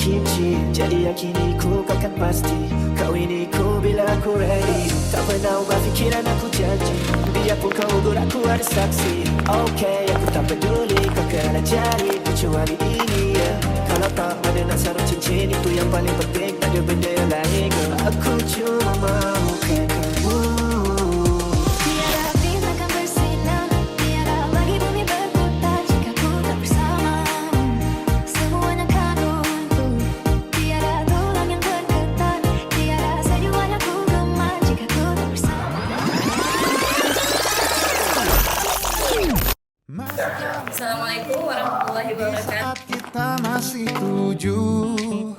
cinci. Jadi yakini ku kau kan pasti kawini ku bila aku ready. Tak pernah ubah fikiran aku janji, biarpun kau gugur aku ada saksi. Okay, aku tak peduli kau kena jadi kecuali ini ya. Kalau tak ada nak sarung cincin, itu yang paling penting, tak ada benda yang lain. Aku cuma mahukan kamu. Assalamualaikum warahmatullahi wabarakatuh. Kita masih 17,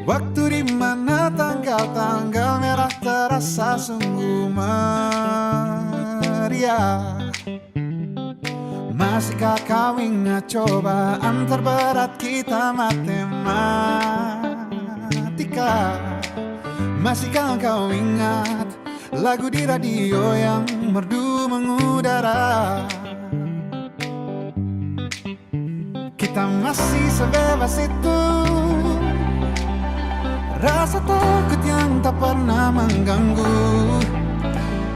waktu dimana tanggal-tanggal merah terasa sungguh meriah. Masihkah kau ingat cobaan terberat kita matematika? Masihkah kau ingat lagu di radio yang merdu mengudara? Kita masih sebebas itu, rasa takut yang tak pernah mengganggu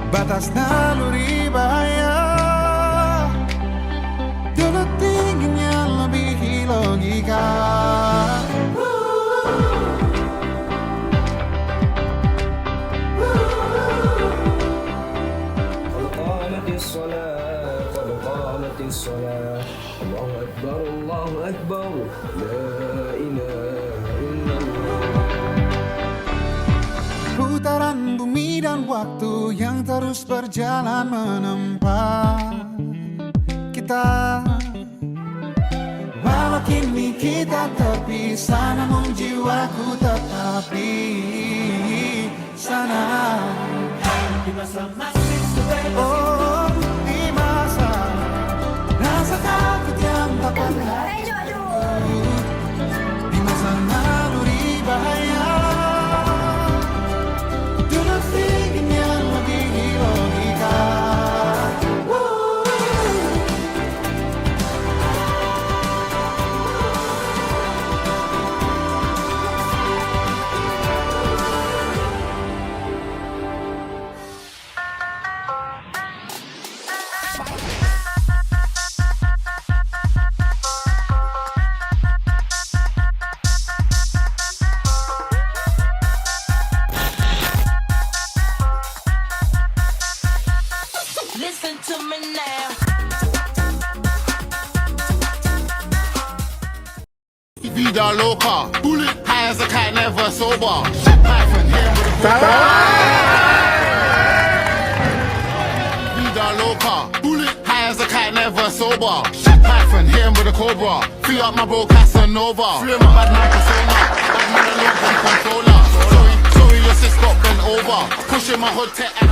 batas naluri bahaya. Dulu tingginya lebih logika. Allahu Akbar, Allahu Akbar, la ilaha illallah. Putaran bumi dan waktu yang terus berjalan menempa kita. Walau kini kita terpisah, namun jiwaku tetap di sana. Di masa masih sebebas oh, di masa rasa takut yang tak pernah di masa naluri bahaya. Dulu tingginya lebih logika. Listen to me now. Vida loca, bullet high as a cat, never sober. Shit python, him with a cobra. Vida loca, bullet high as a cat, never sober. Shit python, him with a cobra. Free up my bro Casanova. Free my bad man persona, bad man alone from controller. Sorry, your sis got bent over. Pushing my hood tech and